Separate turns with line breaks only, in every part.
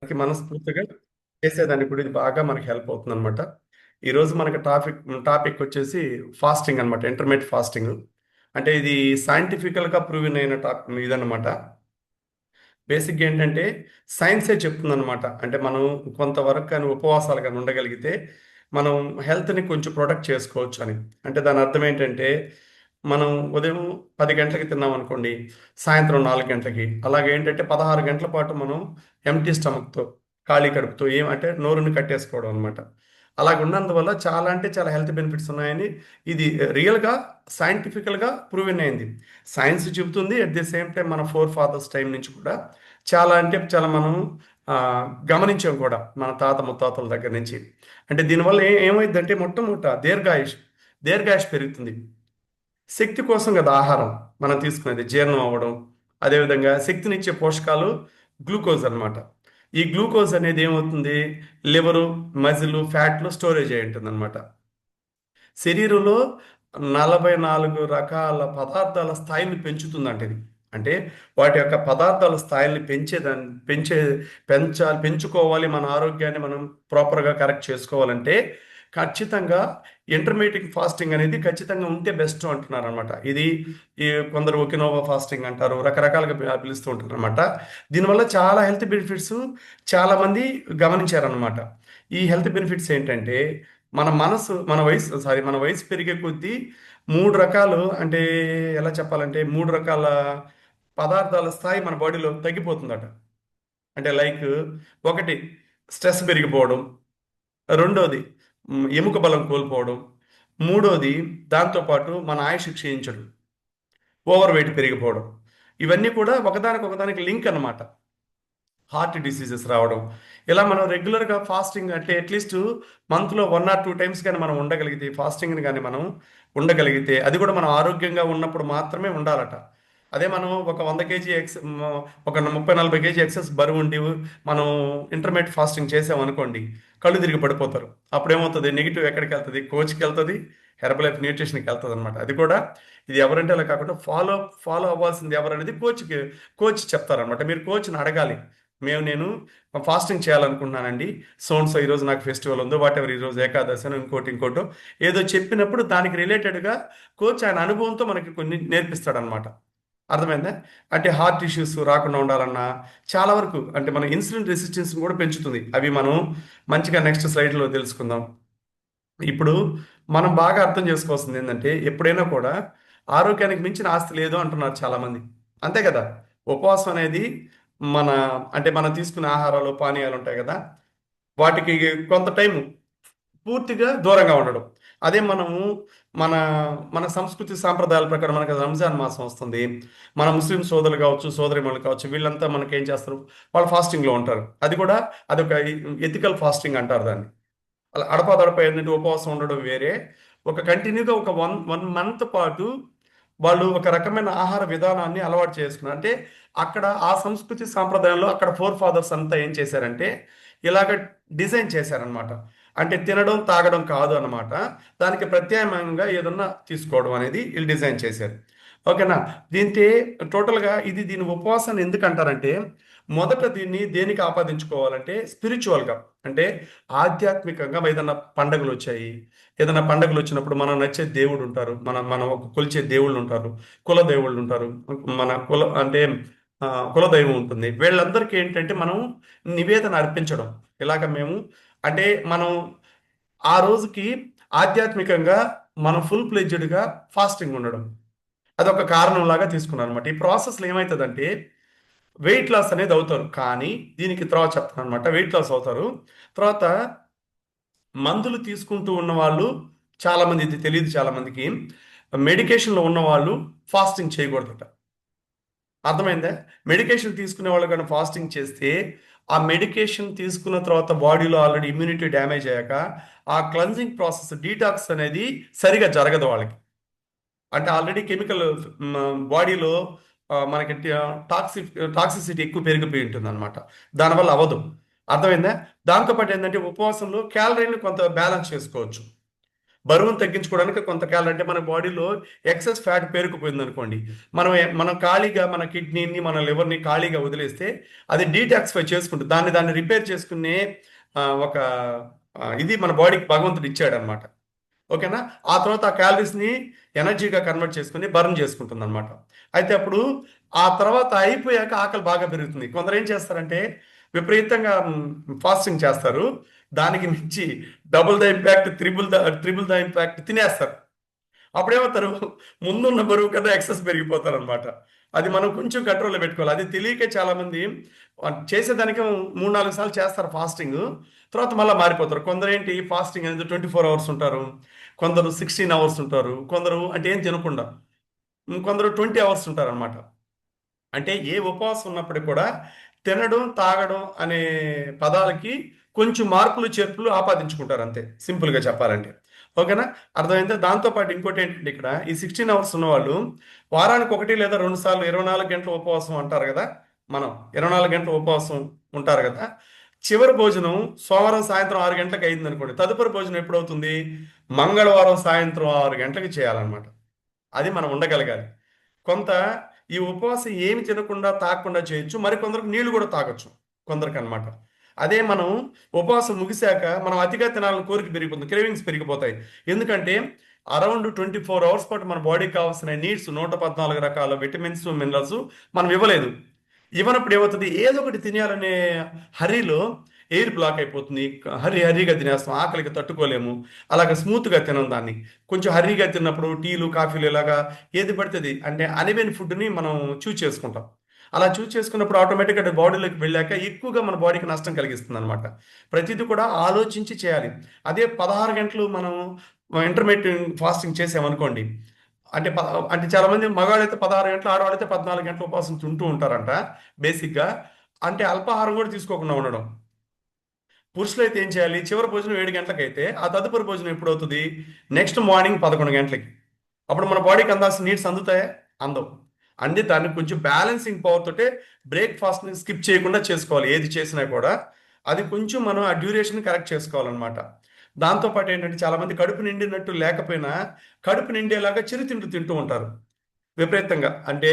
చేయడానికి మనస్ఫూర్తిగా చేసేదానికి కూడా ఇది బాగా మనకి హెల్ప్ అవుతుంది అనమాట. ఈరోజు మనకి టాపిక్ వచ్చేసి ఫాస్టింగ్ అనమాట, ఇంటర్మీడియట్ ఫాస్టింగ్. అంటే ఇది సైంటిఫికల్గా ప్రూవెన్ అయిన ఇదన్నమాట. బేసిక్గా ఏంటంటే సైన్సే చెప్తుందన్నమాట. అంటే మనం కొంతవరకు కానీ ఉపవాసాలు కానీ ఉండగలిగితే మనం హెల్త్ని కొంచెం ప్రొటెక్ట్ చేసుకోవచ్చు అని. అంటే దాని అర్థం ఏంటంటే మనం ఉదయం 10 గంటలకి తిన్నాం అనుకోండి, సాయంత్రం 4 గంటలకి, అలాగే ఏంటంటే 16 గంటల పాటు మనం ఎంటీ స్టమక్తో, ఖాళీ కడుపుతో అంటే నోరుని కట్టేసుకోవడం అనమాట. అలాగ ఉన్నందువల్ల చాలా అంటే చాలా హెల్త్ బెనిఫిట్స్ ఉన్నాయని ఇది రియల్గా సైంటిఫికల్గా ప్రూవెన్ అయింది. సైన్స్ చెబుతుంది, అట్ ది సేమ్ టైం మన ఫోర్ ఫాదర్స్ టైం నుంచి కూడా చాలా అంటే చాలా మనం ఆ, గమనించాం కూడా మన తాత ముత్తాతల దగ్గర నుంచి. అంటే దీనివల్ల ఏమైందంటే మొట్టమొదట దీర్ఘాయుష్ పెరుగుతుంది. శక్తి కోసం కదా ఆహారం మనం తీసుకునేది జీర్ణం అవ్వడం. అదేవిధంగా శక్తినిచ్చే పోషకాలు గ్లూకోజ్ అన్నమాట. ఈ గ్లూకోజ్ అనేది ఏమవుతుంది, లివరు, మజిల్, ఫ్యాట్లు స్టోరేజ్ అయి ఉంటుంది అనమాట. శరీరంలో 44 రకాల పదార్థాల స్థాయిని పెంచుతుందంట ఇది. అంటే వాటి యొక్క పదార్థాల స్థాయిని పెంచుకోవాలి, మన ఆరోగ్యాన్ని మనం ప్రాపర్గా కరెక్ట్ చేసుకోవాలంటే ఖచ్చితంగా ఇంటర్మీడియట్ ఫాస్టింగ్ అనేది ఖచ్చితంగా ఉంటే బెస్ట్ అంటున్నారు అనమాట. ఇది ఈ కొందరు ఒకినోవా ఫాస్టింగ్ అంటారు, రకరకాలుగా పిలుస్తూ ఉంటారు అనమాట. దీనివల్ల చాలా హెల్త్ బెనిఫిట్స్ చాలా మంది గమనించారనమాట. ఈ హెల్త్ బెనిఫిట్స్ ఏంటంటే మన వయసు పెరిగే కొద్దీ 3 రకాలు, అంటే ఎలా చెప్పాలంటే 3 రకాల పదార్థాల స్థాయి మన బాడీలో తగ్గిపోతుందట. అంటే లైక్, ఒకటి స్ట్రెస్ పెరిగిపోవడం, రెండోది ఎముక బలం కోల్పోవడం, మూడోది దాంతోపాటు మన ఆయుష్ క్షీణించడం, ఓవర్ వెయిట్ పెరిగిపోవడం. ఇవన్నీ కూడా ఒకదానికి లింక్ అన్నమాట. హార్ట్ డిసీజెస్ రావడం. ఇలా మనం రెగ్యులర్గా ఫాస్టింగ్ అంటే అట్లీస్ట్ మంత్లో 1 or 2 టైమ్స్ కానీ మనం ఉండగలిగితే, ఫాస్టింగ్ని కానీ మనం ఉండగలిగితే, అది కూడా మనం ఆరోగ్యంగా ఉన్నప్పుడు మాత్రమే ఉండాలట. అదే మనం ఒక 100 kg ఒక 30-40 kg ఎక్సెస్ బరువు ఉండి మనం ఇంటర్మీడియట్ ఫాస్టింగ్ చేసామనుకోండి, కళ్ళు తిరిగి పడిపోతారు. అప్పుడేమవుతుంది, నెగిటివ్ ఎక్కడికి వెళ్తుంది, కోచ్కి వెళ్తుంది, హెర్బల్ లైఫ్ న్యూట్రిషన్కి వెళ్తుంది అనమాట. అది కూడా ఇది ఎవరంటే అలా కాకుండా ఫాలో అవ్వాల్సింది ఎవరనేది కోచ్ చెప్తారనమాట. మీరు కోచ్ని అడగాలి. నేను ఫాస్టింగ్ చేయాలనుకుంటున్నానండి, సో ఈరోజు నాకు ఫెస్టివల్ ఉందో వాట్ ఎవర్, ఈరోజు ఏకాదశి అని ఇంకోటో ఏదో చెప్పినప్పుడు దానికి రిలేటెడ్గా కోచ్ ఆయన అనుభవంతో మనకి కొన్ని నేర్పిస్తాడనమాట. అర్థమైందా? అంటే హార్ట్ ఇష్యూస్ రాకుండా ఉండాలన్నా చాలా వరకు, అంటే మన ఇన్సులిన్ రెసిస్టెన్స్ కూడా పెంచుతుంది. అవి మనం మంచిగా నెక్స్ట్ స్లైడ్లో తెలుసుకుందాం. ఇప్పుడు మనం బాగా అర్థం చేసుకోవాల్సింది ఏంటంటే, ఎప్పుడైనా కూడా ఆరోగ్యానికి మించిన ఆస్తి లేదు అంటున్నారు చాలామంది. అంతే కదా. ఉపవాసం అనేది మన అంటే మనం తీసుకునే ఆహారాలు, పానీయాలు ఉంటాయి కదా, వాటికి కొంత టైం పూర్తిగా దూరంగా ఉండడం. అదే మనము మన మన సంస్కృతి సాంప్రదాయాల ప్రకారం మనకి రంజాన్ మాసం వస్తుంది. మన ముస్లిం సోదరులు కావచ్చు, సోదరిమణులు కావచ్చు, వీళ్ళంతా మనకి ఏం చేస్తారు, వాళ్ళు ఫాస్టింగ్లో ఉంటారు. అది కూడా అదొక ఎథికల్ ఫాస్టింగ్ అంటారు దాన్ని. అలా అడపాదడప ఏంటంటే ఉపవాసం ఉండడం వేరే. ఒక కంటిన్యూగా ఒక వన్ మంత్ పాటు వాళ్ళు ఒక రకమైన ఆహార విధానాన్ని అలవాటు చేసుకున్నారు. అంటే అక్కడ ఆ సంస్కృతి సాంప్రదాయంలో అక్కడ ఫోర్ ఫాదర్స్ అంతా ఏం చేశారంటే ఇలాగ డిజైన్ చేశారనమాట. అంటే తినడం తాగడం కాదు అన్నమాట, దానికి ప్రత్యామ్నాయంగా ఏదన్నా తీసుకోవడం అనేది వీళ్ళు డిజైన్ చేశారు. ఓకేనా. దీంతో టోటల్గా దీని ఉపవాసాన్ని ఎందుకు అంటారంటే, మొదట దీన్ని దేనికి ఆపాదించుకోవాలంటే స్పిరిచువల్గా, అంటే ఆధ్యాత్మికంగా. ఏదైనా పండుగలు వచ్చినప్పుడు మనం నచ్చే దేవుడు ఉంటారు, మనం ఒక కొలిచే దేవుళ్ళు ఉంటారు, కుల దేవుళ్ళు ఉంటారు, మన కుల అంటే ఆ, కులదైవం ఉంటుంది. వీళ్ళందరికీ ఏంటంటే మనం నివేదన అర్పించడం. ఇలాగ మేము అంటే మనం ఆ రోజుకి ఆధ్యాత్మికంగా మనం ఫుల్ ప్లెడ్జ్డ్గా ఫాస్టింగ్ ఉండడం, అదొక కారణంలాగా తీసుకున్నాను అనమాట. ఈ ప్రాసెస్లో ఏమవుతుందంటే వెయిట్ లాస్ అనేది అవుతారు. కానీ దీనికి తర్వాత చెప్తాను అనమాట. వెయిట్ లాస్ అవుతారు. తర్వాత మందులు తీసుకుంటూ ఉన్న వాళ్ళు చాలా మంది, ఇది తెలియదు చాలా మందికి, మెడికేషన్లో ఉన్న వాళ్ళు ఫాస్టింగ్ చేయకూడదట. అర్థమైందా? మెడికేషన్ తీసుకునే వాళ్ళు కానీ ఫాస్టింగ్ చేస్తే ఆ మెడికేషన్ తీసుకున్న తర్వాత బాడీలో ఆల్రెడీ ఇమ్యూనిటీ డ్యామేజ్ అయ్యాక ఆ క్లెన్జింగ్ ప్రాసెస్, డీటాక్స్ అనేది సరిగా జరగదు వాళ్ళకి. అంటే ఆల్రెడీ కెమికల్ బాడీలో మనకి టాక్సిసిటీ ఎక్కువ పెరిగిపోయి ఉంటుంది అనమాట. దానివల్ల అవ్వదు. అర్థమైందా? దాంతోపాటు ఏంటంటే ఉపవాసంలో క్యాలరీని కొంత బ్యాలెన్స్ చేసుకోవచ్చు. బరువును తగ్గించుకోవడానికి కొంత క్యాలరీ, అంటే మన బాడీలో ఎక్సెస్ ఫ్యాట్ పేరుకుపోయింది అనుకోండి, మనం ఖాళీగా మన కిడ్నీని మన లివర్ని ఖాళీగా వదిలేస్తే అది డీటాక్సిఫై చేసుకుంటుంది, దాన్ని రిపేర్ చేసుకునే ఒక ఇది మన బాడీకి భగవంతుడు ఇచ్చాడు అనమాట. ఓకేనా. ఆ తర్వాత ఆ క్యాలరీస్ని ఎనర్జీగా కన్వర్ట్ చేసుకుని బర్న్ చేసుకుంటుంది అనమాట. అయితే అప్పుడు ఆ తర్వాత అయిపోయాక ఆకలి బాగా పెరుగుతుంది. కొందరు ఏం చేస్తారంటే విపరీతంగా ఫాస్టింగ్ చేస్తారు, దానికి మించి double the impact, triple the impact తినేస్తారు. అప్పుడేమవుతారు, ముందున్న బరువు కన్నా ఎక్సెస్ పెరిగిపోతారు అనమాట. అది మనం కొంచెం కంట్రోల్లో పెట్టుకోవాలి. అది తెలియకే చాలామంది చేసేదానికి 3-4 సార్లు చేస్తారు ఫాస్టింగ్, తర్వాత మళ్ళీ మారిపోతారు. కొందరు ఏంటి ఫాస్టింగ్ అనేది 24 అవర్స్ ఉంటారు, కొందరు 16 అవర్స్ ఉంటారు, కొందరు అంటే ఏం తినకుండా, కొందరు 20 అవర్స్ ఉంటారు అనమాట. అంటే ఏ ఉపవాసం ఉన్నప్పటికీ కూడా తినడం తాగడం అనే పదాలకి కొంచెం మార్పులు చేర్పులు ఆపాదించుకుంటారు అంతే, సింపుల్గా చెప్పాలంటే. ఓకేనా. అర్థమైందా. దాంతోపాటు ఇంకోటి ఏంటంటే ఇక్కడ ఈ 16 అవర్స్ ఉన్నవాళ్ళు వారానికి 1 లేదా 2 సార్లు 24 గంటల ఉపవాసం అంటారు కదా, మనం 24 గంటల ఉపవాసం ఉంటారు కదా. చివరి భోజనం సోమవారం సాయంత్రం 6 గంటలకు అయింది అనుకోండి, తదుపరి భోజనం ఎప్పుడవుతుంది, మంగళవారం సాయంత్రం 6 గంటలకు చేయాలన్నమాట. అది మనం ఉండగలగాలి. కొంత ఈ ఉపవాసం ఏమి తినకుండా తాగకుండా చేయొచ్చు, మరికొందరికి నీళ్లు కూడా తాగొచ్చు కొందరికి అనమాట. అదే మనం ఉపవాసం ముగిశాక మనం అతిగా తినాలని కోరిక పెరిగిపోతుంది, క్రేవింగ్స్ పెరిగిపోతాయి. ఎందుకంటే అరౌండ్ 24 అవర్స్ పాటు మన బాడీకి కావాల్సిన నీడ్స్ 114 రకాల విటమిన్స్ మినరల్స్ మనం ఇవ్వలేదు. ఇవ్వనప్పుడు ఏమవుతుంది, ఏదో ఒకటి తినేయాలనే హరీలో ఎయిర్ బ్లాక్ అయిపోతుంది, హర్రీగా తినేస్తాం, ఆకలికి తట్టుకోలేము. అలాగ స్మూత్గా తినం దాన్ని. కొంచెం హర్రీగా తిన్నప్పుడు టీలు కాఫీలు ఇలాగా ఏది పడుతుంది అంటే అనివెన్ ఫుడ్ని మనం చూస్ చేసుకుంటాం. అలా చూస్ చేసుకున్నప్పుడు ఆటోమేటిక్గా అది బాడీలోకి వెళ్ళాక ఎక్కువగా మన బాడీకి నష్టం కలిగిస్తుంది అనమాట. ప్రతిదీ కూడా ఆలోచించి చేయాలి. అదే 16 గంటలు మనం ఇంటర్మీడియట్ ఫాస్టింగ్ చేసామనుకోండి, అంటే అంటే చాలా మంది మగవాళ్ళైతే 16 గంటలు, ఆడవాళ్ళైతే 14 గంటలు ఉపవాసం ఉంటూ ఉంటారంట బేసిక్గా. అంటే అల్పాహారం కూడా తీసుకోకుండా ఉండడం. పురుషులైతే ఏం చేయాలి, చివరి భోజనం 7 గంటలకు అయితే ఆ తదుపరి భోజనం ఎప్పుడు అవుతుంది, నెక్స్ట్ మార్నింగ్ 11 గంటలకి. అప్పుడు మన బాడీకి అందాల్సిన నీడ్స్ అందుతాయా, అందవు. అంటే దాన్ని కొంచెం బ్యాలెన్సింగ్ పవర్ తోటే బ్రేక్ఫాస్ట్ని స్కిప్ చేయకుండా చేసుకోవాలి ఏది చేసినా కూడా. అది కొంచెం మనం ఆ డ్యూరేషన్ కరెక్ట్ చేసుకోవాలన్నమాట. దాంతోపాటు ఏంటంటే చాలామంది కడుపు నిండినట్టు లేకపోయినా కడుపు నిండేలాగా చిరుతిండి తింటూ ఉంటారు విపరీతంగా. అంటే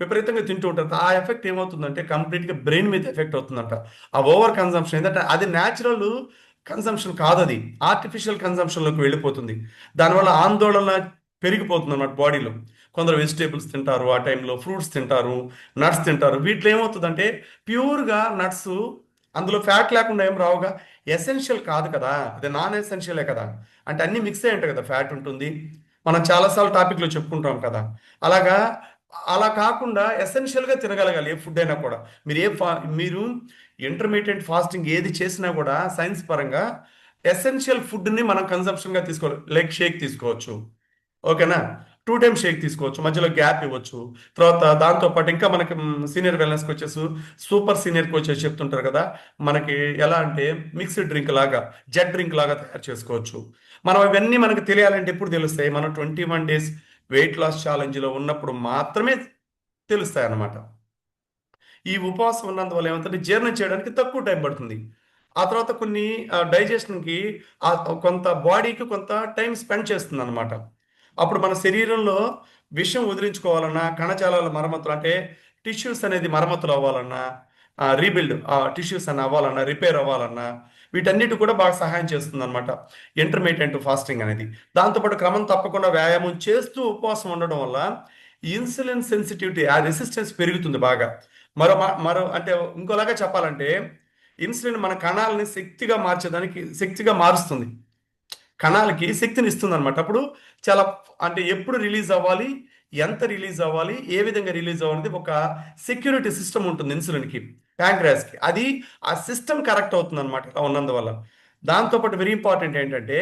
విపరీతంగా తింటూ ఉంటారు. ఆ ఎఫెక్ట్ ఏమవుతుందంటే కంప్లీట్గా బ్రెయిన్ మీద ఎఫెక్ట్ అవుతుందంట. ఆ ఓవర్ కన్సంప్షన్ ఏంటంటే అది న్యాచురల్ కన్సంప్షన్ కాదు, అది ఆర్టిఫిషియల్ కన్సంప్షన్లోకి వెళ్ళిపోతుంది. దానివల్ల ఆందోళన పెరిగిపోతుంది అన్నమాట బాడీలో. కొందరు వెజిటేబుల్స్ తింటారు, ఆ టైంలో ఫ్రూట్స్ తింటారు, నట్స్ తింటారు. వీటిలో ఏమవుతుందంటే ప్యూర్గా నట్స్, అందులో ఫ్యాట్ లేకుండా ఏం రావుగా, ఎసెన్షియల్ కాదు కదా, అది నాన్ ఎసెన్షియలే కదా. అంటే అన్ని మిక్స్ అయి ఉంటాయి కదా, ఫ్యాట్ ఉంటుంది, మనం చాలాసార్లు టాపిక్లో చెప్పుకుంటాం కదా. అలాగా అలా కాకుండా ఎసెన్షియల్గా తినగలగాలి ఏ ఫుడ్ అయినా కూడా. మీరు ఇంటర్మీడియట్ ఫాస్టింగ్ ఏది చేసినా కూడా సైన్స్ పరంగా ఎసెన్షియల్ ఫుడ్ని మనం కన్సంప్షన్గా తీసుకోవాలి. లైక్ షేక్ తీసుకోవచ్చు, ఓకేనా, 2 టైమ్స్ షేక్ తీసుకోవచ్చు, మధ్యలో గ్యాప్ ఇవ్వచ్చు. తర్వాత దాంతోపాటు ఇంకా మనకి senior wellness coaches, super senior coaches చెప్తుంటారు కదా, మనకి ఎలా అంటే మిక్స్డ్ డ్రింక్ లాగా, జెట్ డ్రింక్ లాగా తయారు చేసుకోవచ్చు. మనం ఇవన్నీ మనకు తెలియాలంటే ఎప్పుడు తెలుస్తాయి, మనం 21 డేస్ వెయిట్ లాస్ ఛాలెంజ్లో ఉన్నప్పుడు మాత్రమే తెలుస్తాయి అన్నమాట. ఈ ఉపవాసం ఉన్నందువల్ల ఏమవుతుంది, జీర్ణం చేయడానికి తక్కువ టైం పడుతుంది. ఆ తర్వాత కొన్ని డైజెషన్కి కొంత బాడీకి కొంత టైం స్పెండ్ చేస్తుంది అనమాట. అప్పుడు మన శరీరంలో విషం వదిలించుకోవాలన్నా, కణజాలాల మరమ్మతులు అంటే టిష్యూస్ అనేది మరమ్మతులు అవ్వాలన్నా, రీబిల్డ్ టిష్యూస్ అని అవ్వాలన్నా, రిపేర్ అవ్వాలన్నా, వీటన్నిటి కూడా బాగా సహాయం చేస్తుంది అనమాట ఇంటర్మీడియట్ ఫాస్టింగ్ అనేది. దాంతోపాటు క్రమం తప్పకుండా వ్యాయామం చేస్తూ ఉపవాసం ఉండడం వల్ల ఇన్సులిన్ సెన్సిటివిటీ, ఆ రెసిస్టెన్స్ పెరుగుతుంది బాగా. మరో అంటే ఇంకోలాగా చెప్పాలంటే ఇన్సులిన్ మన కణాలని శక్తిగా మారుస్తుంది, కణాలకి శక్తిని ఇస్తుంది అనమాట. అప్పుడు చాలా అంటే ఎప్పుడు రిలీజ్ అవ్వాలి, ఎంత రిలీజ్ అవ్వాలి, ఏ విధంగా రిలీజ్ అవ్వాలి, ఒక సెక్యూరిటీ సిస్టమ్ ఉంటుంది ఇన్సులిన్కి, ప్యాంక్రియాస్కి. అది ఆ సిస్టమ్ కరెక్ట్ అవుతుంది అనమాట ఇలా ఉన్నందువల్ల. దాంతోపాటు వెరీ ఇంపార్టెంట్ ఏంటంటే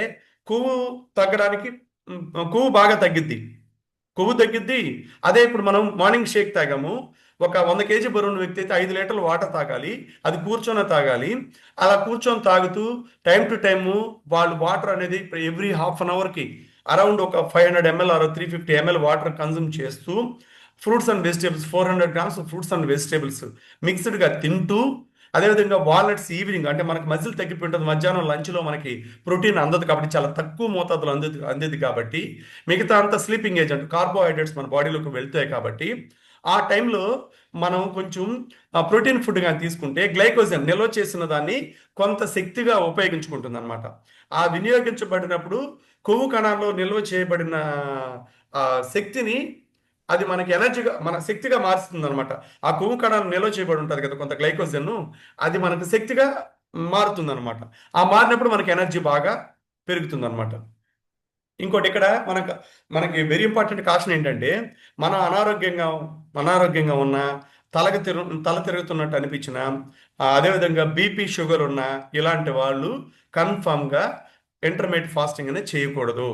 కొవ్వు తగ్గడానికి, కొవ్వు బాగా తగ్గిద్ది, కొవ్వు తగ్గిద్ది. అదే ఇప్పుడు మనం మార్నింగ్ షేక్ తాగాము, ఒక 100 kg బరువున్న వ్యక్తి అయితే 5 లీటర్లు వాటర్ తాగాలి, అది కూర్చొని తాగాలి. అలా కూర్చొని తాగుతూ టైం టు టైము వాళ్ళు వాటర్ అనేది ఎవ్రీ హాఫ్-అన్-అవర్కి అరౌండ్ ఒక 500 ml or 350 ml water consume చేస్తూ fruits and vegetables 400 grams fruits and vegetables మిక్స్డ్గా తింటూ అదేవిధంగా వాల్నట్స్ ఈవినింగ్, అంటే మనకి మజిల్ తగ్గిపోయి ఉంటుంది, మధ్యాహ్నం లంచ్లో మనకి ప్రోటీన్ అందదు కాబట్టి, చాలా తక్కువ మోతాదులో అందేది కాబట్టి, మిగతా అంతా స్లీపింగ్ ఏజెంట్ కార్బోహైడ్రేట్స్ మన బాడీలోకి వెళ్తాయి కాబట్టి, ఆ టైంలో మనం కొంచెం ప్రోటీన్ ఫుడ్ కానీ తీసుకుంటే గ్లైకోజన్ నిల్వ చేసిన దాన్ని కొంత శక్తిగా ఉపయోగించుకుంటుంది అనమాట. ఆ వినియోగించబడినప్పుడు కొవ్వు కణాల్లో నిల్వ చేయబడిన ఆ శక్తిని అది మనకి ఎనర్జీగా మన శక్తిగా మారుస్తుంది అనమాట. ఆ కొవ్వు కణాలు నిల్వ చేయబడి ఉంటుంది కదా కొంత గ్లైకోజన్, అది మనకు శక్తిగా మారుతుంది అనమాట. ఆ మారినప్పుడు మనకి ఎనర్జీ బాగా పెరుగుతుంది అనమాట. ఇంకోటి ఇక్కడ మనకి వెరీ ఇంపార్టెంట్ కాషన్ ఏంటంటే, మన అనారోగ్యంగా అనారోగ్యంగా ఉన్న, తల తిరుగుతున్నట్టు అనిపించిన, అదేవిధంగా బీపీ షుగర్ ఉన్న ఇలాంటి వాళ్ళు కన్ఫామ్గా ఇంటర్మీడియట్ ఫాస్టింగ్ అనేది చేయకూడదు.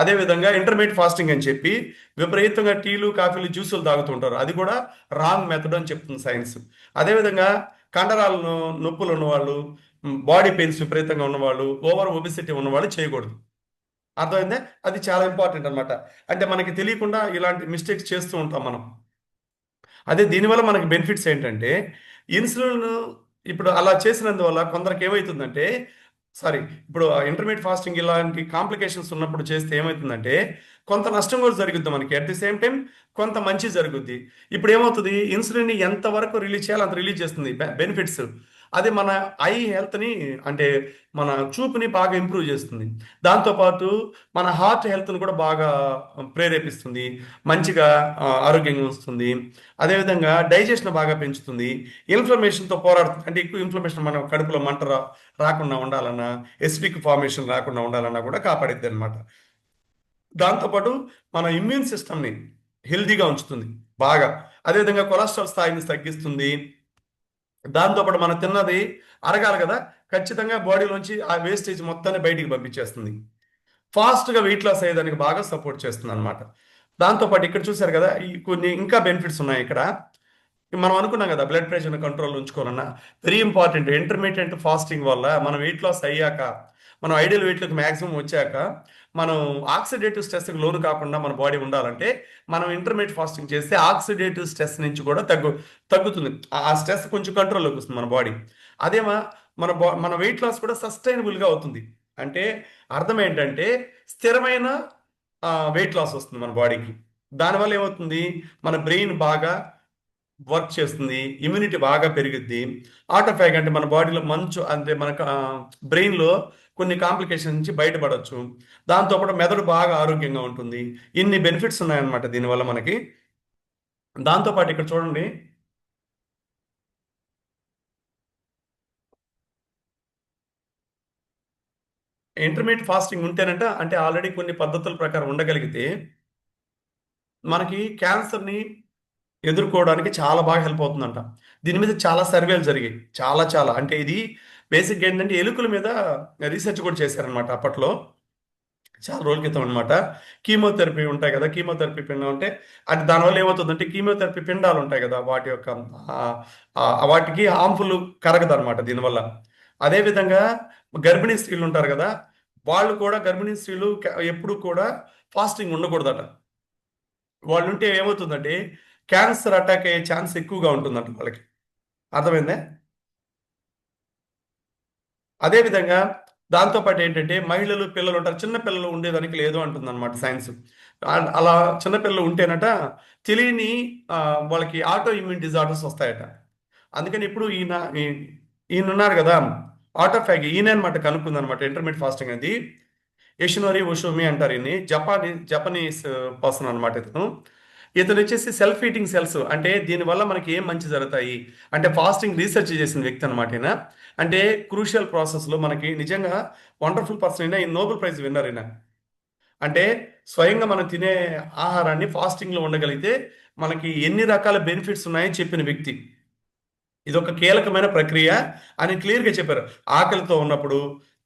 అదేవిధంగా ఇంటర్మీడియట్ ఫాస్టింగ్ అని చెప్పి విపరీతంగా టీలు కాఫీలు జ్యూసులు తాగుతుంటారు, అది కూడా రాంగ్ మెథడ్ అని చెప్తుంది సైన్స్. అదేవిధంగా కండరాలను నొప్పులు ఉన్నవాళ్ళు, బాడీ పెయిన్స్ విపరీతంగా ఉన్నవాళ్ళు, ఓవర్ ఒబిసిటీ ఉన్నవాళ్ళు చేయకూడదు. అర్థమైందా? అది చాలా ఇంపార్టెంట్ అనమాట. అంటే మనకి తెలియకుండా ఇలాంటి మిస్టేక్స్ చేస్తూ ఉంటాం మనం. అదే దీనివల్ల మనకి బెనిఫిట్స్ ఏంటంటే, ఇన్సులిన్ ఇప్పుడు అలా చేసినందువల్ల కొందరికి ఏమవుతుందంటే, సారీ, ఇప్పుడు ఇంటర్మీడియట్ ఫాస్టింగ్ ఇలాంటి కాంప్లికేషన్స్ ఉన్నప్పుడు చేస్తే ఏమవుతుందంటే, కొంత నష్టం కూడా జరుగుద్ది మనకి. అట్ ది సేమ్ టైం కొంత మంచి జరుగుద్ది. ఇప్పుడు ఏమవుతుంది, ఇన్సులిన్ ఎంతవరకు రిలీజ్ చేయాలో అంత రిలీజ్ చేస్తుంది బెనిఫిట్స్. అది మన ఐ హెల్త్ని, అంటే మన చూపుని బాగా ఇంప్రూవ్ చేస్తుంది. దాంతోపాటు మన హార్ట్ హెల్త్ని కూడా బాగా ప్రేరేపిస్తుంది, మంచిగా ఆరోగ్యంగా ఉంచుతుంది. అదేవిధంగా డైజెషన్ బాగా పెంచుతుంది. ఇన్ఫ్లమేషన్తో పోరాడుతుంది, అంటే ఎక్కువ ఇన్ఫ్లమేషన్ మన కడుపులో మంట రాకుండా ఉండాలన్నా, ఎసిడిక్ ఫార్మేషన్ రాకుండా ఉండాలన్నా కూడా కాపాడిద్ది అనమాట. దాంతోపాటు మన ఇమ్యూన్ సిస్టమ్ని హెల్దీగా ఉంచుతుంది బాగా. అదేవిధంగా కొలెస్ట్రాల్ స్థాయిని తగ్గిస్తుంది. దాంతోపాటు మనం తిన్నది అరగాలి కదా, ఖచ్చితంగా బాడీలోంచి ఆ వేస్టేజ్ మొత్తాన్ని బయటికి పంపించేస్తుంది. ఫాస్ట్గా వెయిట్ లాస్ అయ్యేదానికి బాగా సపోర్ట్ చేస్తుంది అనమాట. దాంతోపాటు ఇక్కడ చూసారు కదా, ఈ కొన్ని ఇంకా బెనిఫిట్స్ ఉన్నాయి ఇక్కడ. మనం అనుకున్నాం కదా బ్లడ్ ప్రెషర్ కంట్రోల్ ఉంచుకోవాలన్నా, వెరీ ఇంపార్టెంట్. ఇంటర్మీడియట్ ఫాస్టింగ్ వల్ల మనం వెయిట్ లాస్ అయ్యాక, మనం ఐడియల్ వెయిట్లోకి మ్యాక్సిమం వచ్చాక, మనం ఆక్సిడేటివ్ స్ట్రెస్కి లోను కాకుండా మన బాడీ ఉండాలంటే, మనం ఇంటర్మీడియట్ ఫాస్టింగ్ చేస్తే ఆక్సిడేటివ్ స్ట్రెస్ నుంచి కూడా తగ్గుతుంది. ఆ స్ట్రెస్ కొంచెం కంట్రోల్లోకి వస్తుంది మన బాడీ. అదే మన వెయిట్ లాస్ కూడా సస్టైనబుల్గా అవుతుంది. అంటే అర్థం ఏంటంటే, స్థిరమైన వెయిట్ లాస్ వస్తుంది మన బాడీకి. దానివల్ల ఏమవుతుంది, మన బ్రెయిన్ బాగా వర్క్ చేస్తుంది, ఇమ్యూనిటీ బాగా పెరుగుద్ది. ఆటోఫాగ్ అంటే మన బాడీలో మంచు, అంటే మన బ్రెయిన్లో కొన్ని కాంప్లికేషన్ నుంచి బయటపడవచ్చు. దాంతోపాటు మెదడు బాగా ఆరోగ్యంగా ఉంటుంది. ఇన్ని బెనిఫిట్స్ ఉన్నాయన్నమాట దీనివల్ల మనకి. దాంతోపాటు ఇక్కడ చూడండి, ఇంటర్మీడియట్ ఫాస్టింగ్ ఉంటేనంట, అంటే ఆల్రెడీ కొన్ని పద్ధతుల ప్రకారం ఉండగలిగితే మనకి క్యాన్సర్ని ఎదుర్కోవడానికి చాలా బాగా హెల్ప్ అవుతుందంట. దీని మీద చాలా సర్వేలు జరిగాయి, చాలా చాలా. అంటే ఇది బేసిక్గా ఏంటంటే ఎలుకల మీద రీసెర్చ్ కూడా చేశారనమాట అప్పట్లో, చాలా రోజుల క్రితం అనమాట. కీమోథెరపీ ఉంటాయి కదా, కీమోథెరపీ పిండం ఉంటే అది దానివల్ల ఏమవుతుందంటే, కీమోథెరపీ పిండాలు ఉంటాయి కదా, వాటి యొక్క వాటికి హార్మ్ఫుల్ కరగదు అనమాట దీనివల్ల. అదేవిధంగా గర్భిణీ స్త్రీలు ఉంటారు కదా, వాళ్ళు కూడా, గర్భిణీ స్త్రీలు ఎప్పుడు కూడా ఫాస్టింగ్ ఉండకూడదట. వాళ్ళు ఉంటే ఏమవుతుందంటే క్యాన్సర్ అటాక్ అయ్యే ఛాన్స్ ఎక్కువగా ఉంటుందంట వాళ్ళకి. అర్థమైందే? అదేవిధంగా దాంతోపాటు ఏంటంటే, మహిళలు పిల్లలు ఉంటారు, చిన్న పిల్లలు ఉండేదానికి లేదు అంటుందన్నమాట సైన్స్. అలా చిన్నపిల్లలు ఉంటేనట తెలియని వాళ్ళకి ఆటో ఇమ్యూన్ డిజార్డర్స్ వస్తాయట. అందుకని ఇప్పుడు ఈయన ఉన్నారు కదా, ఆటోఫాగ్, ఈయన అనమాట కనుక్కుందనమాట ఇంటర్మీడియట్ ఫాస్టింగ్ అది. యషినోరి ఉషోమి అంటారు ఈయన్ని. జపనీస్ పర్సన్ అనమాట ఇతను. ఇతను వచ్చేసి సెల్ఫ్ ఈటింగ్ సెల్స్, అంటే దీనివల్ల మనకి ఏం మంచి జరుగుతాయి అంటే, ఫాస్టింగ్ రీసెర్చ్ చేసిన వ్యక్తి అనమాట ఈయన. అంటే క్రూషియల్ ప్రాసెస్లో మనకి నిజంగా వండర్ఫుల్ పర్సన్ అయినా, ఈ నోబెల్ ప్రైజ్ విన్నర్ అయినా. అంటే స్వయంగా మనం తినే ఆహారాన్ని ఫాస్టింగ్లో ఉండగలిగితే మనకి ఎన్ని రకాల బెనిఫిట్స్ ఉన్నాయని చెప్పిన వ్యక్తి. ఇది ఒక కీలకమైన ప్రక్రియ అని క్లియర్గా చెప్పారు. ఆకలితో ఉన్నప్పుడు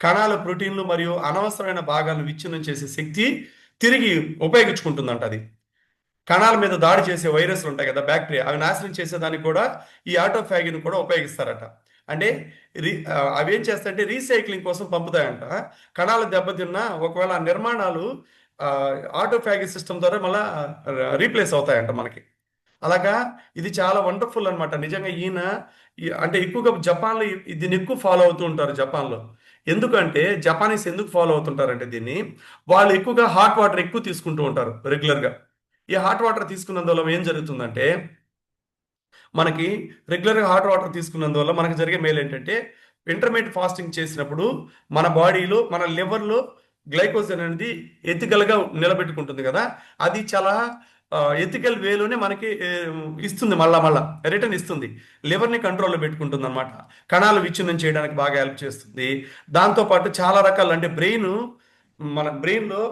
కణాల ప్రోటీన్లు మరియు అనవసరమైన భాగాలను విచ్ఛిన్నం చేసే శక్తి తిరిగి ఉపయోగించుకుంటుందంట అది. కణాల మీద దాడి చేసే వైరస్లు ఉంటాయి కదా, బ్యాక్టీరియా, అవి నాశనం చేసేదానికి కూడా ఈ ఆటోఫాగిని కూడా ఉపయోగిస్తారట. అంటే అవి ఏం చేస్తాయంటే రీసైక్లింగ్ కోసం పంపుతాయంట. కణాలు దెబ్బతిన్నా ఒకవేళ ఆ నిర్మాణాలు ఆటోఫాగి సిస్టమ్ ద్వారా మళ్ళీ రీప్లేస్ అవుతాయంట మనకి. అలాగా ఇది చాలా వండర్ఫుల్ అన్నమాట. నిజంగా ఈయన అంటే ఎక్కువగా జపాన్లో దీన్ని ఎక్కువ ఫాలో అవుతూ ఉంటారు జపాన్లో. ఎందుకంటే జపానీస్ ఎందుకు ఫాలో అవుతుంటారంటే దీన్ని, వాళ్ళు ఎక్కువగా హాట్ వాటర్ ఎక్కువ తీసుకుంటూ ఉంటారు రెగ్యులర్గా. ఈ హాట్ వాటర్ తీసుకున్నందువల్ల ఏం జరుగుతుందంటే, మనకి రెగ్యులర్గా హాట్ వాటర్ తీసుకున్నందువల్ల మనకి జరిగే మేలు ఏంటంటే, ఇంటర్మీడియట్ ఫాస్టింగ్ చేసినప్పుడు మన బాడీలో మన లివర్లో గ్లైకోజన్ అనేది ఎథికల్గా నిలబెట్టుకుంటుంది కదా. అది చాలా ఎథికల్ వేలోనే మనకి ఇస్తుంది, మళ్ళా మళ్ళా రిటర్న్ ఇస్తుంది. లివర్ని కంట్రోల్లో పెట్టుకుంటుంది అనమాట. కణాలు విచ్ఛిన్నం చేయడానికి బాగా హెల్ప్ చేస్తుంది. దాంతోపాటు చాలా రకాలు అంటే మన బ్రెయిన్లో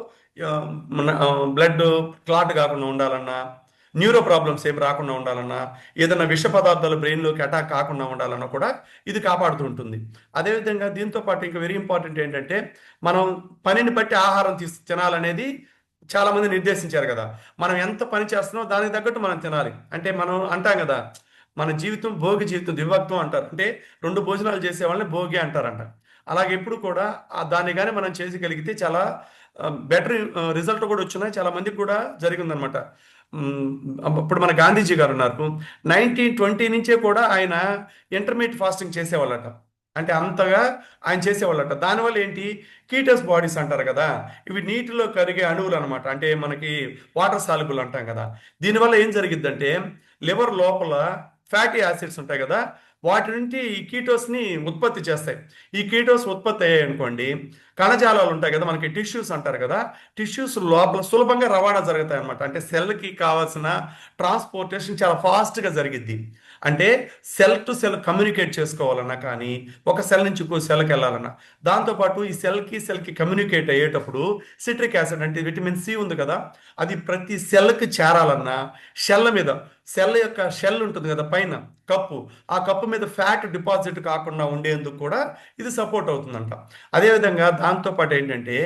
మన బ్లడ్ క్లాట్ కాకుండా ఉండాలన్నా, న్యూరో ప్రాబ్లమ్స్ ఏం రాకుండా ఉండాలన్నా, ఏదైనా విష పదార్థాలు బ్రెయిన్లోకి అటాక్ కాకుండా ఉండాలన్నా కూడా ఇది కాపాడుతూ ఉంటుంది. అదేవిధంగా దీంతో పాటు ఇంకా వెరీ ఇంపార్టెంట్ ఏంటంటే, మనం పనిని బట్టి ఆహారం తినాలనేది చాలా మంది నిర్దేశించారు కదా. మనం ఎంత పని చేస్తున్నామో దానికి తగ్గట్టు మనం తినాలి. అంటే మనం అంటాం కదా, మన జీవితం భోగి జీవితం దివ్యత్వం అంటారు. అంటే రెండు భోజనాలు చేసే వాళ్ళని భోగి అంటారంట. అలాగే ఎప్పుడు కూడా దాన్ని కానీ మనం చేసి చాలా బెటర్ రిజల్ట్ కూడా వచ్చినాయి, చాలా మందికి కూడా జరిగిందనమాట. ఇప్పుడు మన గాంధీజీ గారు ఉన్నారు, 1920 నుంచే కూడా ఆయన ఇంటర్మీడియట్ ఫాస్టింగ్ చేసేవాళ్ళట. అంటే అంతగా ఆయన చేసేవాళ్ళట. దానివల్ల ఏంటి, కీటోస్ బాడీస్ అంటారు కదా, ఇవి నీటిలో కరిగే అణువులు అనమాట. అంటే మనకి వాటర్ సాల్యుబుల్ అంటాం కదా. దీనివల్ల ఏం జరిగిద్దంటే, లివర్ లోపల ఫ్యాటీ యాసిడ్స్ ఉంటాయి కదా, వాటి నుండి ఈ కీటోస్ని ఉత్పత్తి చేస్తాయి. ఈ కీటోస్ ఉత్పత్తి అయ్యాయి అనుకోండి, కణజాలాలు ఉంటాయి కదా, మనకి టిష్యూస్ అంటారు కదా, టిష్యూస్ లోపల సులభంగా రవాణా జరుగుతాయి అనమాట. అంటే సెల్కి కావాల్సిన ట్రాన్స్పోర్టేషన్ చాలా ఫాస్ట్గా జరిగిద్ది. అంటే సెల్ టు సెల్ కమ్యూనికేట్ చేసుకోవాలన్నా కానీ, ఒక సెల్ నుంచి ఇంకో సెల్కి వెళ్ళాలన్నా, దాంతోపాటు ఈ సెల్కి కమ్యూనికేట్ అయ్యేటప్పుడు సిట్రిక్ యాసిడ్ అంటే విటమిన్ సి ఉంది కదా, అది ప్రతి సెల్కి చేరాలన్నా, సెల్ యొక్క షెల్ ఉంటుంది కదా పైన కప్పు, ఆ కప్పు మీద ఫ్యాట్ డిపాజిట్ కాకుండా ఉండేందుకు కూడా ఇది సపోర్ట్ అవుతుందంట. అదేవిధంగా దాంతోపాటు ఏంటంటే,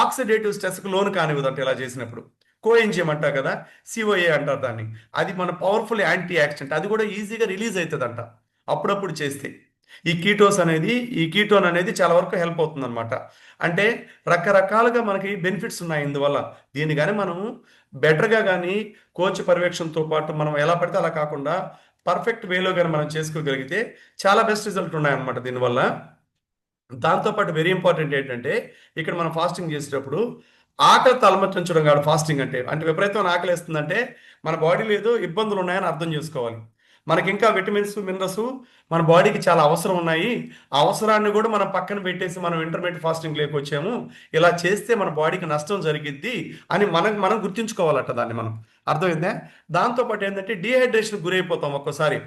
ఆక్సిడేటివ్ స్ట్రెస్కి లోను కానివ్వదంట ఇలా చేసినప్పుడు. కోఎంజియం అంటారు కదా, సిఓఏ అంటారు దాన్ని. అది మన పవర్ఫుల్ యాంటీ యాక్సిడెంట్, అది కూడా ఈజీగా రిలీజ్ అవుతుందంట అప్పుడప్పుడు చేస్తే. ఈ కీటోన్ అనేది చాలా వరకు హెల్ప్ అవుతుంది అనమాట. అంటే రకరకాలుగా మనకి బెనిఫిట్స్ ఉన్నాయి ఇందువల్ల. దీన్ని కానీ మనం బెటర్గా కానీ కోచ్ పర్యవేక్షణతో పాటు మనం ఎలా పడితే అలా కాకుండా పర్ఫెక్ట్ వేలో కానీ మనం చేసుకోగలిగితే చాలా బెస్ట్ రిజల్ట్ ఉన్నాయన్నమాట దీనివల్ల. దాంతోపాటు వెరీ ఇంపార్టెంట్ ఏంటంటే, ఇక్కడ మనం ఫాస్టింగ్ చేసేటప్పుడు ఆకలి తలమట్టించడం కాదు. ఫాస్టింగ్ అంటే అంటే విపరీతమైన ఆకలి వేస్తుందంటే మన బాడీలో ఏదో ఇబ్బందులు ఉన్నాయని అర్థం చేసుకోవాలి. మనకి ఇంకా విటమిన్స్ మినరల్స్ మన బాడీకి చాలా అవసరం ఉన్నాయి. ఆ అవసరాన్ని కూడా మనం పక్కన పెట్టేసి మనం ఇంటర్మీడియట్ ఫాస్టింగ్ లేకొచ్చాము, ఇలా చేస్తే మన బాడీకి నష్టం జరిగిద్ది అని మనం గుర్తుంచుకోవాలట. దాన్ని మనం అర్థమైందా. దాంతోపాటు ఏంటంటే డీహైడ్రేషన్ గురైపోతాం ఒక్కోసారి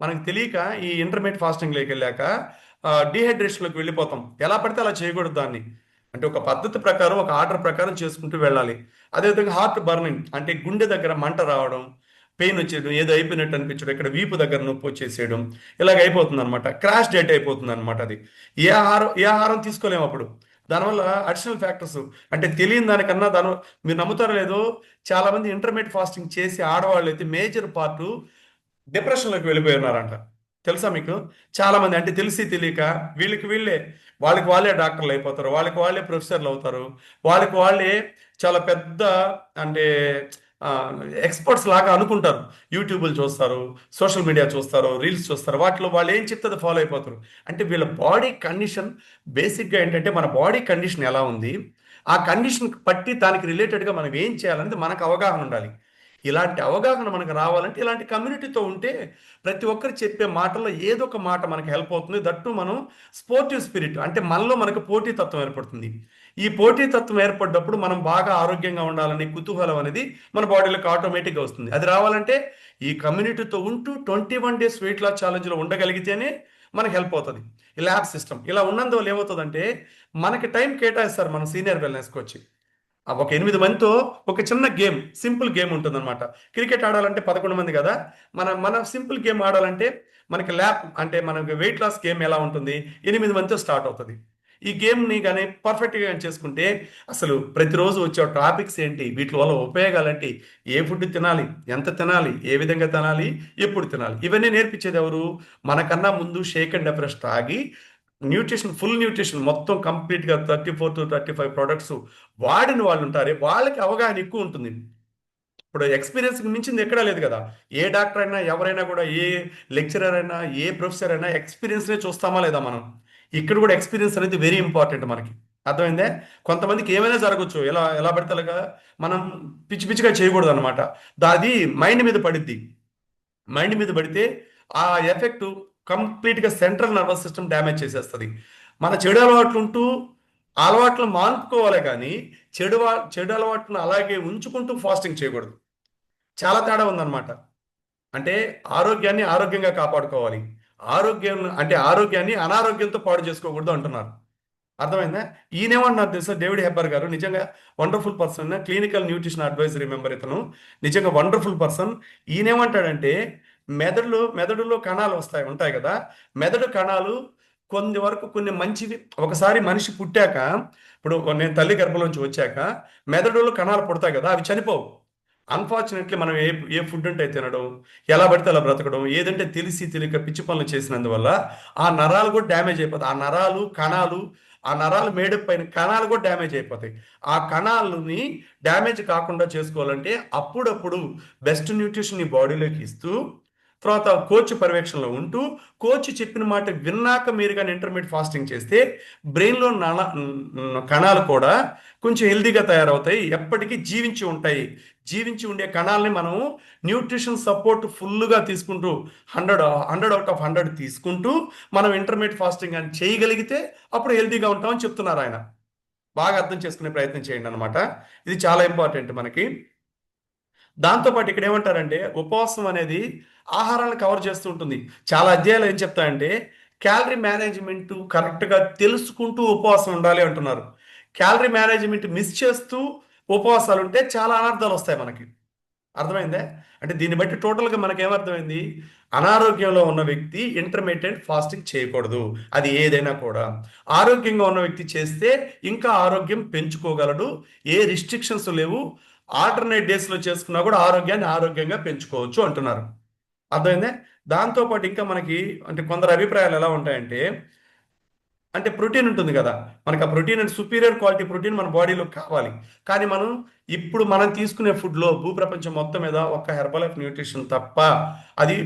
మనకు తెలియక. ఈ ఇంటర్మీడియట్ ఫాస్టింగ్లోకి వెళ్ళాక డీహైడ్రేషన్లోకి వెళ్ళిపోతాం. ఎలా పడితే అలా చేయకూడదు దాన్ని. అంటే ఒక పద్ధతి ప్రకారం, ఒక ఆర్డర్ ప్రకారం చేసుకుంటూ వెళ్ళాలి. అదేవిధంగా హార్ట్ బర్నింగ్ అంటే గుండె దగ్గర మంట రావడం, పెయిన్ వచ్చేయడం, ఏదో అయిపోయినట్టు అనిపించడం, ఇక్కడ వీపు దగ్గర నొప్పి వచ్చేసేయడం, ఇలాగ అయిపోతుంది అనమాట. క్రాష్ డేట్ అయిపోతుంది అనమాట. అది ఏ ఆహారం తీసుకోలేము అప్పుడు. దానివల్ల అడిషనల్ ఫ్యాక్టర్స్ అంటే తెలియని దానికన్నా మీరు నమ్ముతారో లేదో, చాలా మంది ఇంటర్మీడియట్ ఫాస్టింగ్ చేసి ఆడవాళ్ళు అయితే మేజర్ పార్ట్ డిప్రెషన్లోకి వెళ్ళిపోయి ఉన్నారంట. తెలుసా మీకు? చాలా మంది అంటే తెలిసి తెలియక వాళ్ళకి వాళ్ళే డాక్టర్లు అయిపోతారు, వాళ్ళకి వాళ్ళే ప్రొఫెసర్లు అవుతారు, వాళ్ళకి వాళ్ళే చాలా పెద్ద అంటే ఎక్స్పర్ట్స్ లాగా అనుకుంటారు. యూట్యూబ్లు చూస్తారు, సోషల్ మీడియా చూస్తారు, రీల్స్ చూస్తారు, వాటిలో వాళ్ళు ఏం చెప్తే అది ఫాలో అయిపోతారు. అంటే వీళ్ళ బాడీ కండిషన్ బేసిక్గా ఏంటంటే, మన బాడీ కండిషన్ ఎలా ఉంది, ఆ కండిషన్ పట్టి దానికి రిలేటెడ్గా మనం ఏం చేయాలనేది మనకు అవగాహన ఉండాలి. ఇలాంటి అవగాహన మనకు రావాలంటే ఇలాంటి కమ్యూనిటీతో ఉంటే ప్రతి ఒక్కరు చెప్పే మాటల్లో ఏదో ఒక మాట మనకి హెల్ప్ అవుతుంది. దట్టు మనం స్పోర్టివ్ స్పిరిట్ అంటే మనలో మనకు పోటీతత్వం ఏర్పడుతుంది. ఈ పోటీతత్వం ఏర్పడ్డప్పుడు మనం బాగా ఆరోగ్యంగా ఉండాలని కుతూహలం అనేది మన బాడీలోకి ఆటోమేటిక్గా వస్తుంది. అది రావాలంటే ఈ కమ్యూనిటీతో ఉంటూ 21 days వెయిట్ లాస్ ఛాలెంజ్లో ఉండగలిగితేనే మనకు హెల్ప్ అవుతుంది. ఈ ల్యాబ్ సిస్టమ్ ఇలా ఉన్నందువల్ల ఏమవుతుందంటే, మనకి టైం కేటాయిస్తారు మన సీనియర్ వెల్నెస్కి వచ్చి. ఒక 8 మందితో ఒక చిన్న గేమ్, సింపుల్ గేమ్ ఉంటుందన్నమాట. క్రికెట్ ఆడాలంటే 11 మంది కదా, మన సింపుల్ గేమ్ ఆడాలంటే మనకి ల్యాబ్ అంటే మనకి వెయిట్ లాస్ గేమ్ ఎలా ఉంటుంది, 8 మందితో స్టార్ట్ అవుతుంది. ఈ గేమ్ని కానీ పర్ఫెక్ట్గా చేసుకుంటే అసలు ప్రతిరోజు వచ్చే టాపిక్స్ ఏంటి, వీటి వల్ల ఉపయోగాలు ఏంటి, ఏ ఫుడ్ తినాలి, ఎంత తినాలి, ఏ విధంగా తినాలి, ఎప్పుడు తినాలి, ఇవన్నీ నేర్పించేది ఎవరు? మనకన్నా ముందు షేక్ అండ్ డెఫ్రెష్ తాగి ఫుల్ న్యూట్రిషన్ మొత్తం కంప్లీట్గా 34 to 35 ప్రొడక్ట్స్ వాడిన వాళ్ళు ఉంటారే, వాళ్ళకి అవగాహన ఎక్కువ ఉంటుంది. ఇప్పుడు ఎక్స్పీరియన్స్కి మించింది ఎక్కడా లేదు కదా. ఏ డాక్టర్ అయినా ఎవరైనా కూడా, ఏ లెక్చరర్ అయినా, ఏ ప్రొఫెసర్ అయినా ఎక్స్పీరియన్స్నే చూస్తామా లేదా మనం. ఇక్కడ కూడా ఎక్స్పీరియన్స్ అనేది వెరీ ఇంపార్టెంట్ మనకి. అర్థమైందే. కొంతమందికి ఏమైనా జరగచ్చు, ఎలా ఎలా పడితే అలాగా మనం పిచ్చి పిచ్చిగా చేయకూడదు అనమాట. అది మైండ్ మీద పడిద్ది. మైండ్ మీద పడితే ఆ ఎఫెక్ట్ కంప్లీట్గా సెంట్రల్ నర్వస్ సిస్టమ్ డ్యామేజ్ చేసేస్తుంది. మన చెడు అలవాట్లు ఉంటూ ఆ అలవాట్లను మానుకోవాలి కానీ చెడు అలవాట్లను అలాగే ఉంచుకుంటూ ఫాస్టింగ్ చేయకూడదు. చాలా తేడా ఉందన్నమాట. అంటే ఆరోగ్యాన్ని ఆరోగ్యంగా కాపాడుకోవాలి. ఆరోగ్యం అంటే ఆరోగ్యాన్ని అనారోగ్యంతో పాడు చేసుకోకూడదు అంటున్నారు. అర్థమైందా. ఈయనేమంటున్నారు తెలుసా, డేవిడ్ హెబ్బర్ గారు నిజంగా wonderful person, clinical nutrition advisory member ఇతను. నిజంగా వండర్ఫుల్ పర్సన్. ఈయనేమంటాడంటే మెదడులో కణాలు ఉంటాయి కదా. మెదడు కణాలు కొన్ని వరకు కొన్ని మంచివి. ఒకసారి మనిషి పుట్టాక, ఇప్పుడు నేను తల్లి గర్భంలోంచి వచ్చాక మెదడులో కణాలు పుడతాయి కదా, అవి చనిపోవు. అన్ఫార్చునేట్లీ మనం ఏ ఫుడ్ అంటే తినడం, ఎలా పడితే అలా బ్రతకడం, ఏదంటే తెలిసి తెలియక పిచ్చి పనులు చేసినందువల్ల ఆ నరాలు కూడా డ్యామేజ్ అయిపోతాయి. ఆ నరాలు మేడప్ పైన కణాలు కూడా డ్యామేజ్ అయిపోతాయి. ఆ కణాలని డ్యామేజ్ కాకుండా చేసుకోవాలంటే అప్పుడప్పుడు బెస్ట్ న్యూట్రిషన్ నీ బాడీలోకి ఇస్తూ, తర్వాత కోచ్ పర్యవేక్షణలో ఉంటూ, కోచ్ చెప్పిన మాట విన్నాక మీరు కానీ ఇంటర్మీడియట్ ఫాస్టింగ్ చేస్తే బ్రెయిన్లో కణాలు కూడా కొంచెం హెల్దీగా తయారవుతాయి, ఎప్పటికీ జీవించి ఉంటాయి. జీవించి ఉండే కణాలని మనం న్యూట్రిషన్ సపోర్ట్ ఫుల్గా తీసుకుంటూ 100 తీసుకుంటూ మనం ఇంటర్మీడియట్ ఫాస్టింగ్ అని చేయగలిగితే అప్పుడు హెల్దీగా ఉంటామని చెప్తున్నారు ఆయన. బాగా అర్థం చేసుకునే ప్రయత్నం చేయండి అనమాట. ఇది చాలా ఇంపార్టెంట్ మనకి. దాంతోపాటు ఇక్కడ ఏమంటారంటే ఉపవాసం అనేది ఆహారాన్ని కవర్ చేస్తూ ఉంటుంది. చాలా అధ్యాయాలు ఏం చెప్తాయంటే క్యాలరీ మేనేజ్మెంట్ కరెక్ట్గా తెలుసుకుంటూ ఉపవాసం ఉండాలి అంటున్నారు. క్యాలరీ మేనేజ్మెంట్ మిస్ చేస్తూ ఉపవాసాలు ఉంటే చాలా అనర్థాలు వస్తాయి మనకి. అర్థమైందే. అంటే దీన్ని బట్టి టోటల్గా మనకి ఏమర్థమైంది, అనారోగ్యంలో ఉన్న వ్యక్తి ఇంటర్మీడియట్ ఫాస్టింగ్ చేయకూడదు. అది ఏదైనా కూడా. ఆరోగ్యంగా ఉన్న వ్యక్తి చేస్తే ఇంకా ఆరోగ్యం పెంచుకోగలడు. ఏ రిస్ట్రిక్షన్స్ లేవు. ఆల్టర్నేట్ డేస్లో చేసుకున్నా కూడా ఆరోగ్యాన్ని ఆరోగ్యంగా పెంచుకోవచ్చు అంటున్నారు. అర్థమైందే. దాంతోపాటు ఇంకా మనకి అంటే కొందరు అభిప్రాయాలు ఎలా ఉంటాయంటే, అంటే ప్రోటీన్ ఉంటుంది కదా, మనకి ఆ ప్రోటీన్ అంటే సుపీరియర్ క్వాలిటీ ప్రోటీన్ మన బాడీలో కావాలి. కానీ ఇప్పుడు మనం తీసుకునే ఫుడ్లో భూప్రపంచం మొత్తం మీద ఒక్క హెర్బలైఫ్ న్యూట్రిషన్ తప్ప, అది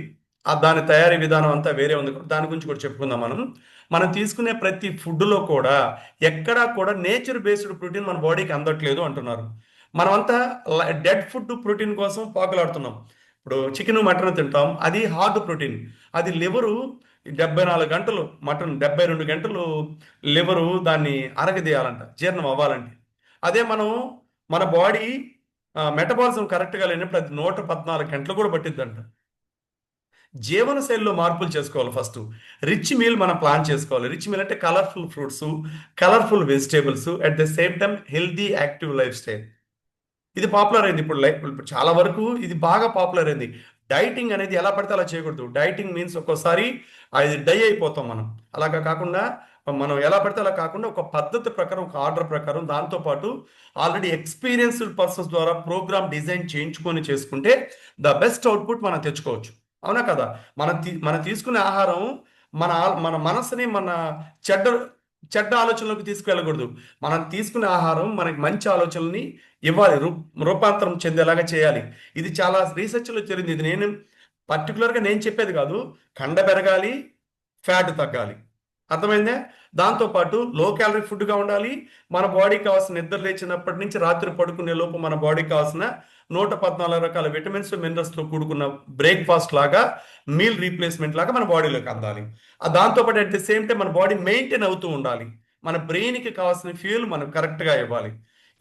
దాని తయారీ విధానం అంతా వేరే ఉంది. దాని గురించి కూడా చెప్పుకుందాం మనం తీసుకునే ప్రతి ఫుడ్లో కూడా ఎక్కడా కూడా నేచర్ బేస్డ్ ప్రోటీన్ మన బాడీకి అందట్లేదు అంటున్నారు. మనమంతా డెడ్ ఫుడ్ ప్రోటీన్ కోసం పాకులాడుతున్నాం. ఇప్పుడు చికెన్ మటన్ తింటాం, అది హార్డ్ ప్రోటీన్. అది లివరు 74 గంటలు, మటన్ 72 గంటలు లివరు దాన్ని అరగదీయాలంట జీర్ణం అవ్వాలంటే. అదే మన బాడీ మెటబాలిజం కరెక్ట్గా లేనప్పుడు అది 114 గంటలు కూడా పట్టిద్దంట. జీవన శైలిలో మార్పులు చేసుకోవాలి. ఫస్ట్ రిచ్ మీల్ మనం ప్లాన్ చేసుకోవాలి. రిచ్ మీల్ అంటే colourful fruits, colourful vegetables, at the same time healthy active life style. ఇది పాపులర్ అయింది ఇప్పుడు చాలా వరకు ఇది బాగా పాపులర్ అయింది. డైటింగ్ అనేది ఎలా పడితే అలా చేయకూడదు. డైటింగ్ మీన్స్ ఒక్కోసారి అది డై అయిపోతాం మనం. అలాగా కాకుండా మనం ఎలా పడితే అలా కాకుండా ఒక పద్ధతి ప్రకారం, ఒక ఆర్డర్ ప్రకారం, దాంతోపాటు ఆల్రెడీ ఎక్స్పీరియన్స్డ్ పర్సన్స్ ద్వారా ప్రోగ్రామ్ డిజైన్ చేయించుకొని చేసుకుంటే ద బెస్ట్ అవుట్పుట్ మనం తెచ్చుకోవచ్చు. అవునా కదా. మనం తీసుకునే ఆహారం మన మనసుని చెడ్డ చెడ్డ ఆలోచనలోకి తీసుకువెళ్ళకూడదు. మనం తీసుకునే ఆహారం మనకి మంచి ఆలోచనల్ని ఇవ్వాలి, రూపాంతరం చెందేలాగా చేయాలి. ఇది చాలా రీసెర్చ్లో జరిగింది. ఇది పర్టికులర్గా నేను చెప్పేది కాదు. కండ పెరగాలి, ఫ్యాట్ తగ్గాలి. అర్థమైందే. దాంతోపాటు లో క్యాలరీ ఫుడ్గా ఉండాలి. మన బాడీకి కావాల్సిన నిద్ర లేచినప్పటి నుంచి రాత్రి పడుకునే లోపు మన బాడీకి కావాల్సిన 114 రకాల విటమిన్స్, మినరల్స్తో కూడుకున్న బ్రేక్ఫాస్ట్ లాగా, మీల్ రీప్లేస్మెంట్ లాగా మన బాడీలోకి అందాలి. దాంతోపాటు అట్ ది సేమ్ టైం మన బాడీ మెయింటైన్ అవుతూ ఉండాలి. మన బ్రెయిన్కి కావాల్సిన ఫ్యూయల్ మనం కరెక్ట్గా ఇవ్వాలి.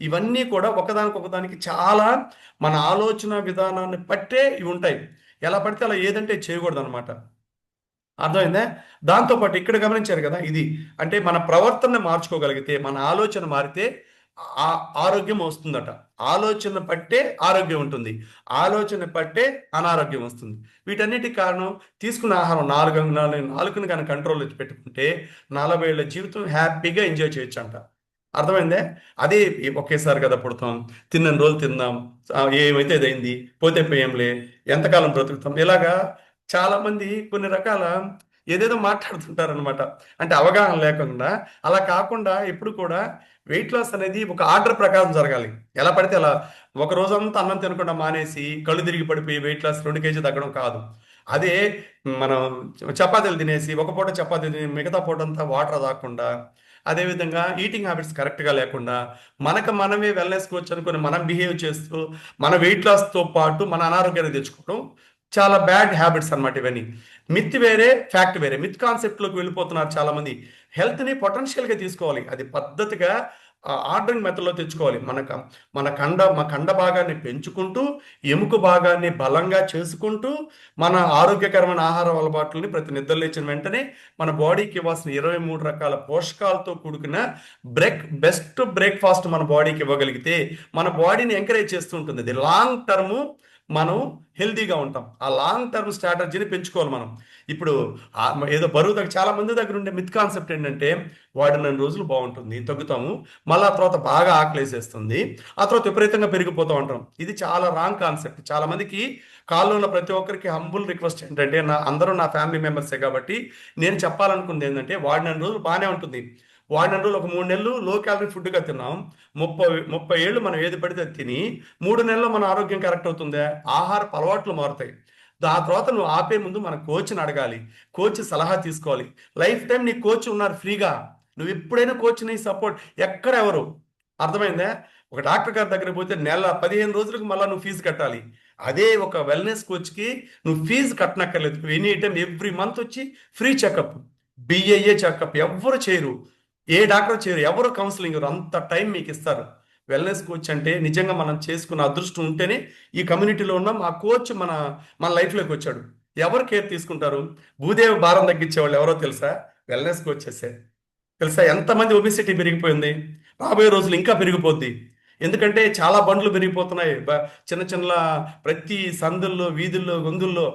ఇవన్నీ కూడా ఒకదానికి చాలా మన ఆలోచన విధానాన్ని పట్టే ఇవి ఉంటాయి. ఎలా పడితే అలా ఏదంటే చేయకూడదు అనమాట. అర్థమైందా. దాంతోపాటు ఇక్కడ గమనించారు కదా, ఇది అంటే మన ప్రవర్తన మార్చుకోగలిగితే, మన ఆలోచన మారితే ఆరోగ్యం వస్తుందట. ఆలోచన పట్టే ఆరోగ్యం ఉంటుంది, ఆలోచన పట్టే అనారోగ్యం వస్తుంది. వీటన్నిటికి కారణం తీసుకున్న ఆహారం. నాలుగుని కానీ కంట్రోల్లో పెట్టుకుంటే 40 ఏళ్ళ జీవితం హ్యాపీగా ఎంజాయ్ చేయొచ్చు అంట. అర్థమైందే. అదే ఒకేసారి కదా పుడతాం, తిన్న రోజులు తిందాం, ఏమైతే ఇదైంది, పోతే పోయంలే, ఎంతకాలం బ్రతుకుతాం, ఇలాగా చాలా మంది కొన్ని రకాల ఏదేదో మాట్లాడుతుంటారనమాట. అంటే అవగాహన లేకుండా. అలా కాకుండా ఎప్పుడు కూడా వెయిట్ లాస్ అనేది ఒక ఆర్డర్ ప్రకారం జరగాలి. ఎలా పడితే అలా ఒక రోజంతా అన్నం తినకుండా మానేసి కళ్ళు తిరిగి పడిపోయి వెయిట్ లాస్ 2 కేజీ తగ్గడం కాదు. అదే మనం చపాతీలు తినేసి ఒక పూట చపాతీ తిని మిగతా పూటంతా వాటర్ తాగకుండా, అదేవిధంగా ఈటింగ్ హ్యాబిట్స్ కరెక్ట్‌గా లేకుండా, మనకు మనమే వెల్‌నెస్ కోచ్ అనుకుని మనం బిహేవ్ చేస్తూ, మన వెయిట్ లాస్‌తో పాటు మన అనారోగ్యాన్ని తెచ్చుకోవడం చాలా బ్యాడ్ హ్యాబిట్స్ అన్నమాట ఇవన్నీ. మిత్ వేరే, ఫ్యాక్ట్ వేరే. మిత్ కాన్సెప్ట్‌లోకి వెళ్ళిపోతున్నారు చాలామంది. హెల్త్‌ని పొటెన్షియల్‌గా తీసుకోవాలి. అది పద్ధతిగా ఆర్డరింగ్ మెథడ్‌లో తెచ్చుకోవాలి. మన కండ భాగాన్ని పెంచుకుంటూ, ఎముక భాగాన్ని బలంగా చేసుకుంటూ, మన ఆరోగ్యకరమైన ఆహార అలవాట్లని ప్రతి నిద్ర లేచిన వెంటనే మన బాడీకి ఇవ్వాల్సిన 23 రకాల పోషకాలతో కూడుకున్న బెస్ట్ బ్రేక్‌ఫాస్ట్ మన బాడీకి ఇవ్వగలిగితే, మన బాడీని ఎంకరేజ్ చేస్తూ ఉంటుంది. అది లాంగ్ టర్మ్ మనం హెల్తీగా ఉంటాం. ఆ లాంగ్ టర్మ్ స్ట్రాటజీని పెంచుకోవాలి మనం. ఇప్పుడు ఏదో బరువు చాలా మంది దగ్గర ఉండే మిత్ కాన్సెప్ట్ ఏంటంటే, వాడినన్ని రోజులు బాగుంటుంది, తగ్గుతాము. మళ్ళీ ఆ తర్వాత బాగా ఆకలేసేస్తుంది. ఆ తర్వాత విపరీతంగా పెరిగిపోతూ ఉంటాం. ఇది చాలా రాంగ్ కాన్సెప్ట్. చాలా మందికి కాల్లో ఉన్న ప్రతి ఒక్కరికి హంబుల్ రిక్వెస్ట్ ఏంటంటే, అందరూ నా ఫ్యామిలీ మెంబర్సే కాబట్టి నేను చెప్పాలనుకుంది ఏంటంటే, వాడినన్ని రోజులు బాగానే ఉంటుంది. వాడినన్ని రోజులు ఒక 3 నెలలు లో క్యాలరీ ఫుడ్గా తిన్నాం. 30 ఏళ్ళు మనం ఏది పడితే అది తిని 3 నెలల్లో మన ఆరోగ్యం కరెక్ట్ అవుతుందా? ఆహారపు అలవాట్లు మారుతాయి. ఆ తర్వాత నువ్వు ఆపే ముందు మన కోచ్‌ని అడగాలి. కోచ్ సలహా తీసుకోవాలి. లైఫ్ టైమ్ నీ కోచ్ ఉన్నారు ఫ్రీగా. నువ్వు ఎప్పుడైనా కోచ్‌ని సపోర్ట్ ఎక్కడ ఎవరు అర్థమైందా? ఒక డాక్టర్ గారి దగ్గరికి పోతే నెల 15 రోజులకు మళ్ళా నువ్వు ఫీజు కట్టాలి. అదే ఒక వెల్‌నెస్ కోచ్‌కి నువ్వు ఫీజు కట్టనక్కర్లేదు. ఎనీ టైమ్ ఎవ్రీ మంత్ వచ్చి ఫ్రీ చెకప్. బిఏఏ చెకప్ ఎవ్వరు చేయరు. ఏ డాక్టర్ చేయరు. ఎవరు కౌన్సిలింగ్ ఇవ్వరు. అంత టైం మీకు ఇస్తారు. వెల్‌నెస్ కోచ్ అంటే నిజంగా మనం చేసుకున్న అదృష్టం ఉంటేనే ఈ కమ్యూనిటీలో ఉన్న మా కోచ్ మన లైఫ్‌లోకి వచ్చాడు. ఎవరు కేర్ తీసుకుంటారు? భూదేవి భారం తగ్గించేవాళ్ళు ఎవరో తెలుసా? వెల్‌నెస్ కోచెసే. తెలుసా ఎంతమంది ఒబెసిటీ పెరిగిపోయింది? రాబోయే రోజులు ఇంకా పెరిగిపోద్ది. ఎందుకంటే చాలా బండ్లు పెరిగిపోతున్నాయి. చిన్న చిన్న ప్రతి సందుల్లో, వీధుల్లో, గొంతుల్లో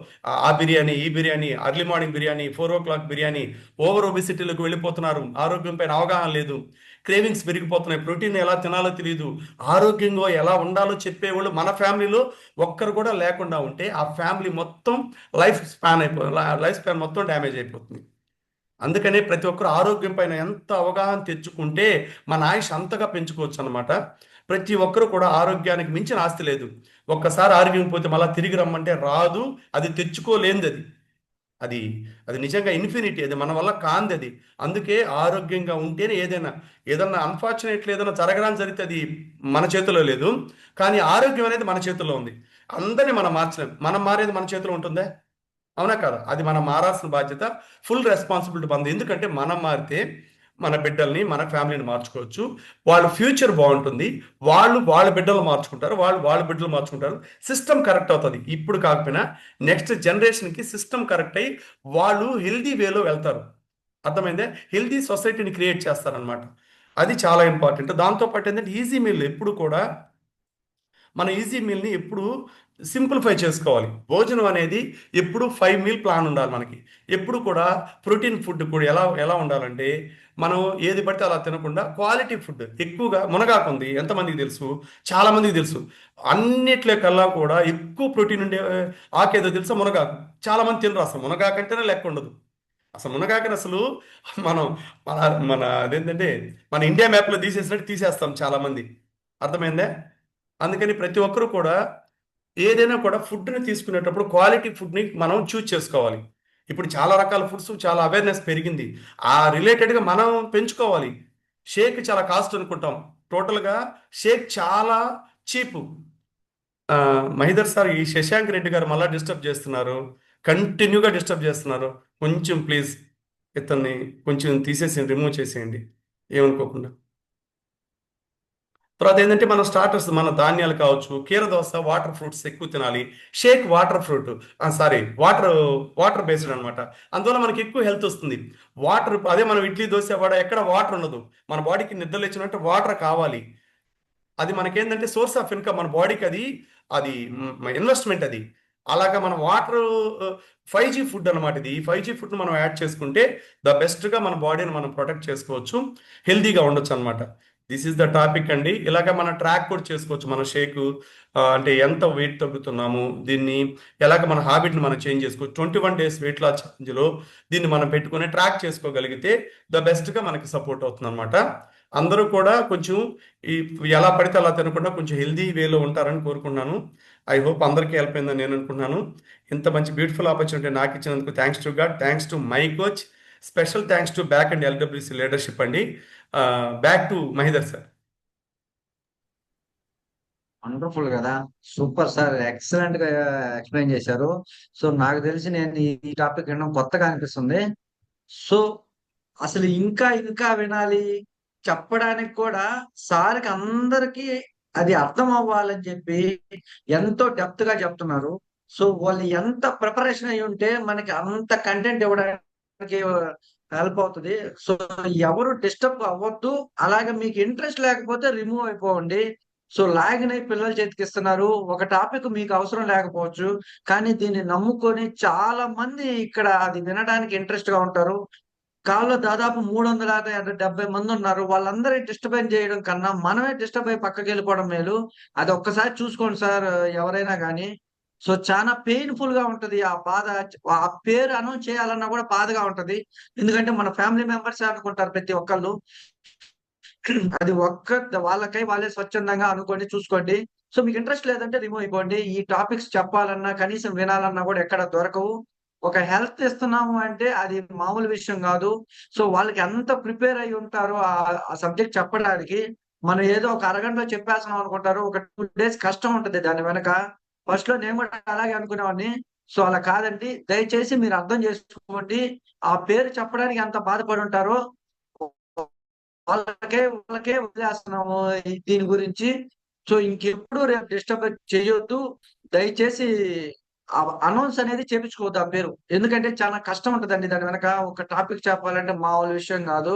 ఆ బిర్యానీ, ఈ biryani, early morning biryani, 4:00 biryani, over ఒబెసిటీలోకి వెళ్ళిపోతున్నారు. ఆరోగ్యం పైన అవగాహన లేదు. క్రేవింగ్స్ పెరిగిపోతున్నాయి. ప్రోటీన్ ఎలా తినాలో తెలియదు. ఆరోగ్యంగా ఎలా ఉండాలో చెప్పేవాళ్ళు మన ఫ్యామిలీలో ఒక్కరు కూడా లేకుండా ఉంటే ఆ ఫ్యామిలీ మొత్తం లైఫ్ స్పాన్ మొత్తం డ్యామేజ్ అయిపోతుంది. అందుకనే ప్రతి ఒక్కరు ఆరోగ్యం పైన ఎంత అవగాహన తెచ్చుకుంటే మన ఆయుష్ అంతగా పెంచుకోవచ్చు అనమాట. ప్రతి ఒక్కరు కూడా ఆరోగ్యానికి మించిన ఆస్తి లేదు. ఒక్కసారి ఆరోగ్యం పోతే మళ్ళీ తిరిగి రమ్మంటే రాదు. అది తెచ్చుకోలేనిది అది. అది అది నిజంగా ఇన్ఫినిటీ. అది మన వల్ల కాంది అది. అందుకే ఆరోగ్యంగా ఉంటేనే ఏదన్నా అన్ఫార్చునేట్లీ ఏదైనా జరగడానికి జరిగితే అది మన చేతిలో లేదు. కానీ ఆరోగ్యం అనేది మన చేతిలో ఉంది. అందరిని మనం మార్చలేం. మనం మారేది మన చేతిలో ఉంటుందే. అవునా కదా? అది మనం మారాల్సిన బాధ్యత, ఫుల్ రెస్పాన్సిబిలిటీ మనది. ఎందుకంటే మనం మారితే మన బిడ్డల్ని, మన ఫ్యామిలీని మార్చుకోవచ్చు. వాళ్ళ ఫ్యూచర్ బాగుంటుంది. వాళ్ళు వాళ్ళ బిడ్డలు మార్చుకుంటారు. వాళ్ళు వాళ్ళ బిడ్డలు మార్చుకుంటారు. సిస్టమ్ కరెక్ట్ అవుతుంది. ఇప్పుడు కాకపోయినా నెక్స్ట్ జనరేషన్‌కి సిస్టమ్ కరెక్ట్ అయ్యి వాళ్ళు హెల్తీ వేలో వెళ్తారు. అర్థమైందా? హెల్తీ సొసైటీని క్రియేట్ చేస్తారనమాట. అది చాలా ఇంపార్టెంట్. దాంతో పాటు ఏంటంటే ఈజీ మీల్ ఎప్పుడు కూడా మన ఈజీ మీల్‌ని ఎప్పుడు సింప్లిఫై చేసుకోవాలి. భోజనం అనేది ఎప్పుడు 5 మీల్ ప్లాన్ ఉండాలి మనకి. ఎప్పుడు కూడా ప్రోటీన్ ఫుడ్ కూడా ఎలా ఎలా ఉండాలంటే, మనం ఏది పడితే అలా తినకుండా క్వాలిటీ ఫుడ్ ఎక్కువగా మునగాకుంది. ఎంతమందికి తెలుసు? చాలా మందికి తెలుసు. అన్నిట్లో కల్లా కూడా ఎక్కువ ప్రోటీన్ ఉండే ఆకేదో తెలుసా? మునగాకు. చాలా మంది తినరు అసలు. మునగాకంటేనే లెక్కుండదు. అసలు మునగాకుని అసలు మనం మన మన అదేంటంటే మన ఇండియా మ్యాప్‌లో తీసేసినట్టు తీసేస్తాం చాలామంది. అర్థమైందా? అందుకని ప్రతి ఒక్కరు కూడా ఏదైనా కూడా ఫుడ్‌ని తీసుకునేటప్పుడు క్వాలిటీ ఫుడ్‌ని మనం చూజ్ చేసుకోవాలి. ఇప్పుడు చాలా రకాల ఫుడ్స్ చాలా అవేర్‌నెస్ పెరిగింది. ఆ రిలేటెడ్‌గా మనం పెంచుకోవాలి. షేక్ చాలా కాస్ట్ అనుకుంటాం. టోటల్‌గా షేక్ చాలా చీపు. మహీధర్ సార్ ఈ శశాంక్ రెడ్డి గారు మళ్ళా డిస్టర్బ్ చేస్తున్నారు. కంటిన్యూగా డిస్టర్బ్ చేస్తున్నారు. కొంచెం ప్లీజ్ ఇతన్ని కొంచెం తీసేసి రిమూవ్ చేసేయండి. ఏమనుకోకుండా. తర్వాత ఏంటంటే మనం స్టార్టర్స్ మన ధాన్యాలు కావచ్చు, కీరదోస, వాటర్ ఫ్రూట్స్ ఎక్కువ తినాలి. Shake water fruit sorry water based అనమాట. అందువల్ల మనకి ఎక్కువ హెల్త్ వస్తుంది. వాటర్ అదే మనం ఇడ్లీ, దోశ, వడ ఎక్కడ వాటర్ ఉండదు. మన బాడీకి నిద్ర లేచినట్టు వాటర్ కావాలి. అది మనకేందంటే సోర్స్ ఆఫ్ ఇన్‌కమ్ మన బాడీకి అది ఇన్వెస్ట్‌మెంట్ అది. అలాగా మనం వాటరు 5జీ ఫుడ్ అనమాట ఇది. ఈ 5జీ ఫుడ్‌ని మనం యాడ్ చేసుకుంటే బెస్ట్‌గా మన బాడీని మనం ప్రొటెక్ట్ చేసుకోవచ్చు. హెల్తీగా ఉండొచ్చనమాట. దిస్ ఈస్ ద టాపిక్ అండి. ఇలాగ మన ట్రాక్ కూడా చేసుకోవచ్చు. మన షేక్ అంటే ఎంత వెయిట్ తగ్గుతున్నాము, దీన్ని ఎలాగ మన హ్యాబిట్ని మనం చేంజ్ చేసుకోవచ్చు. 21 days వెయిట్ లాస్ ఛాలెంజ్లో దీన్ని మనం పెట్టుకొని ట్రాక్ చేసుకోగలిగితే ద బెస్ట్గా మనకి సపోర్ట్ అవుతుంది అనమాట. అందరూ కూడా కొంచెం ఈ ఎలా పడితే అలా తినకుండా కొంచెం హెల్దీ వేలో ఉంటారని కోరుకున్నాను. ఐ హోప్ అందరికీ హెల్ప్ అయిందని నేను అనుకున్నాను. ఇంత మంచి బ్యూటిఫుల్ ఆపర్చునిటీ నాకు ఇచ్చినందుకు thanks to God, thanks to my coach, special thanks to back and LWC leadership అండి. Back to Mahender sir.
Wonderful కదా. సూపర్ సార్, ఎక్సలెంట్ గా ఎక్స్ప్లెయిన్ చేశారు. సో నాకు తెలిసి నేను ఈ టాపిక్ వినడం కొత్తగా అనిపిస్తుంది. సో అసలు ఇంకా ఇంకా వినాలి, చెప్పడానికి కూడా సార్కి అందరికి అది అర్థం అవ్వాలని చెప్పి ఎంతో డెప్త్ గా చెప్తున్నారు. సో వాళ్ళు ఎంత ప్రిపరేషన్ అయి ఉంటే మనకి అంత కంటెంట్ ఇవ్వడానికి హెల్ప్ అవుతుంది. సో ఎవరు డిస్టర్బ్ అవ్వద్దు. అలాగే మీకు ఇంట్రెస్ట్ లేకపోతే రిమూవ్ అయిపోండి. సో లాగినై పిల్లల చేతికి ఇస్తున్నారు. ఒక టాపిక్ మీకు అవసరం లేకపోవచ్చు, కానీ దీన్ని నమ్ముకొని చాలా మంది ఇక్కడ అది వినడానికి ఇంట్రెస్ట్ గా ఉంటారు. కాల్లో దాదాపు 370 మంది ఉన్నారు. వాళ్ళందరూ డిస్టర్బెన్స్ చేయడం కన్నా మనమే డిస్టర్బ్ అయి పక్కకి వెళ్ళిపోవడం మేలు. అది ఒక్కసారి చూసుకోండి సార్, ఎవరైనా కానీ. సో చాలా పెయిన్ఫుల్ గా ఉంటది ఆ బాధ. ఆ పేరు అనౌన్స్ చేయాలన్నా కూడా బాధగా ఉంటది. ఎందుకంటే మన ఫ్యామిలీ మెంబర్స్ అనుకుంటారు ప్రతి ఒక్కళ్ళు. అది వాళ్ళకై వాళ్ళే స్వచ్ఛందంగా అనుకోండి, చూసుకోండి. సో మీకు ఇంట్రెస్ట్ లేదంటే రిమూవ్ అయిపోండి. ఈ టాపిక్స్ చెప్పాలన్నా కనీసం వినాలన్నా కూడా ఎక్కడ దొరకవు. ఒక హెల్త్ ఇస్తున్నాము అంటే అది మామూలు విషయం కాదు. సో వాళ్ళకి ఎంత ప్రిపేర్ అయి ఉంటారో ఆ సబ్జెక్ట్ చెప్పడానికి. మనం ఏదో ఒక అరగంటలో చెప్పేస్తున్నాం అనుకుంటారు. ఒక 2 days కష్టం ఉంటది దాని వెనక. ఫస్ట్ లో నేను కూడా అలాగే అనుకునేవాడిని. సో అలా కాదండి, దయచేసి మీరు అర్థం చేసుకోండి. ఆ పేరు చెప్పడానికి ఎంత బాధపడి ఉంటారో వాళ్ళకే వదిలేస్తున్నాము దీని గురించి. సో ఇంకెప్పుడు రేపు డిస్టర్బ్ చేయొద్దు. దయచేసి అనౌన్స్ అనేది చేపించుకోవద్దు ఆ పేరు. ఎందుకంటే చాలా కష్టం ఉంటదండి దాని వెనక. ఒక టాపిక్ చెప్పాలంటే మామూలు విషయం కాదు.